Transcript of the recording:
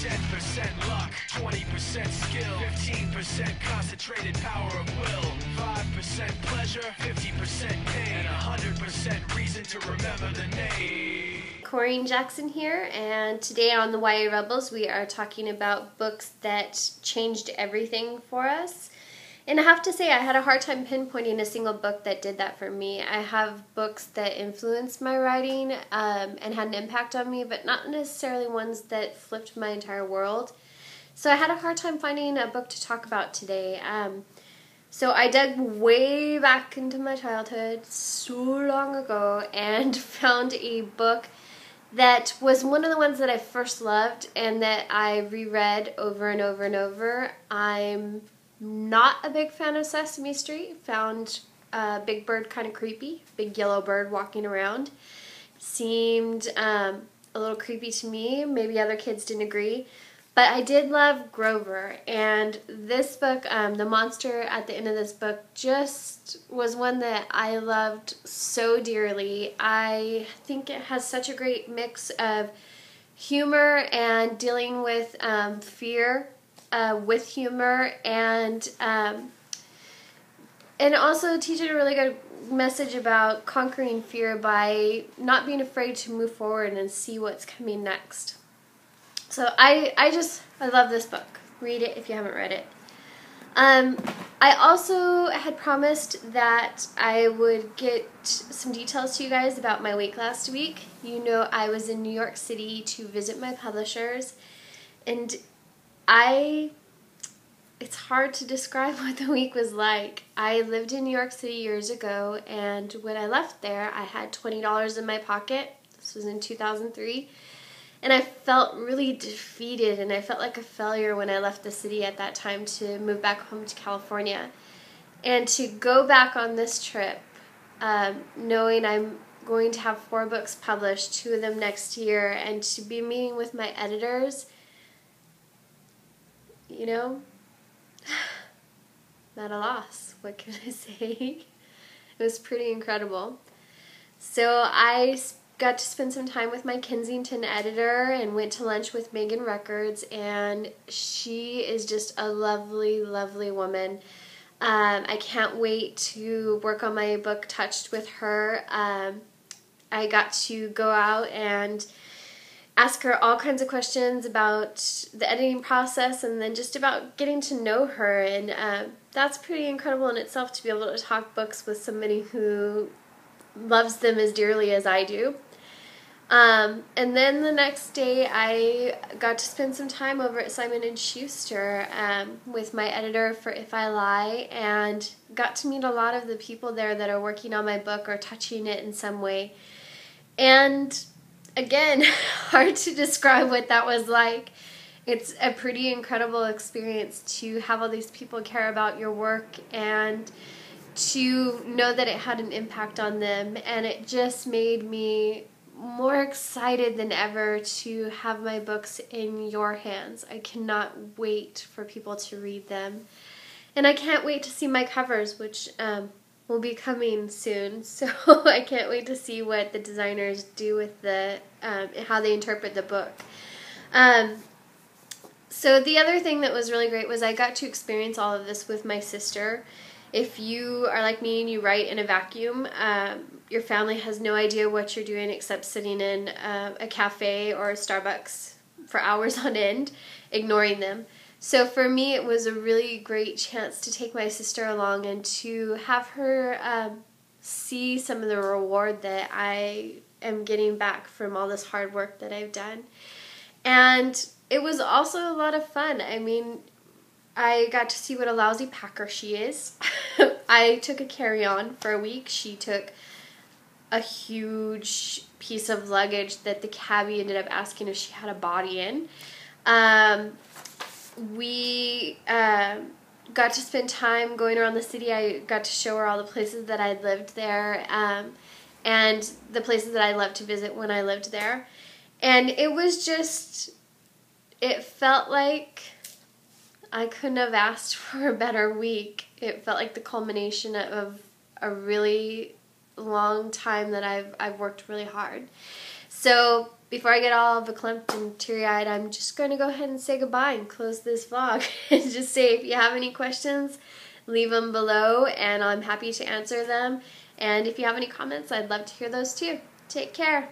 10% luck, 20% skill, 15% concentrated power of will, 5% pleasure, 50% pain, and 100% reason to remember the name. Corrine Jackson here, and today on the YARebels we are talking about books that changed everything for us. And I have to say, I had a hard time pinpointing a single book that did that for me. I have books that influenced my writing and had an impact on me, but not necessarily ones that flipped my entire world. So I had a hard time finding a book to talk about today. So I dug way back into my childhood so long ago and found a book that was one of the ones that I first loved and that I reread over and over and over. I'm not a big fan of Sesame Street. Found Big Bird kind of creepy. Big yellow bird walking around. Seemed a little creepy to me. Maybe other kids didn't agree. But I did love Grover. And this book, the monster at the end of this book, just was one that I loved so dearly. I think it has such a great mix of humor and dealing with fear with humor, and also teaching a really good message about conquering fear by not being afraid to move forward and see what's coming next. So I love this book. Read it if you haven't read it. I also had promised that I would get some details to you guys about my week last week. You know, I was in New York City to visit my publishers, and it's hard to describe what the week was like. I lived in New York City years ago, and when I left there, I had $20 in my pocket. This was in 2003. And I felt really defeated, and I felt like a failure when I left the city at that time to move back home to California. And to go back on this trip, knowing I'm going to have 4 books published, 2 of them next year, and to be meeting with my editors, you know, I'm at a loss. What can I say? It was pretty incredible. So I got to spend some time with my Kensington editor and went to lunch with Megan Records, and she is just a lovely, lovely woman. I can't wait to work on my book Touched with her. I got to go out and ask her all kinds of questions about the editing process and then just about getting to know her, and that's pretty incredible in itself to be able to talk books with somebody who loves them as dearly as I do. And then the next day I got to spend some time over at Simon & Schuster with my editor for If I Lie, and got to meet a lot of the people there that are working on my book or touching it in some way. And again, hard to describe what that was like. It's a pretty incredible experience to have all these people care about your work and to know that it had an impact on them. And it just made me more excited than ever to have my books in your hands. I cannot wait for people to read them. And I can't wait to see my covers, which will be coming soon, so I can't wait to see what the designers do with the how they interpret the book. So the other thing that was really great was I got to experience all of this with my sister. If you are like me and you write in a vacuum, your family has no idea what you're doing except sitting in a cafe or a Starbucks for hours on end, ignoring them. So for me, it was a really great chance to take my sister along and to have her see some of the reward that I am getting back from all this hard work that I've done. And it was also a lot of fun. I mean, I got to see what a lousy packer she is. I took a carry-on for a week. She took a huge piece of luggage that the cabbie ended up asking if she had a body in. We got to spend time going around the city. I got to show her all the places that I'd lived there and the places that I loved to visit when I lived there. And it was just, it felt like I couldn't have asked for a better week. It felt like the culmination of a really long time that I've worked really hard. So before I get all verklempt and teary-eyed, I'm just going to go ahead and say goodbye and close this vlog. And just say, if you have any questions, leave them below, and I'm happy to answer them. And if you have any comments, I'd love to hear those too. Take care.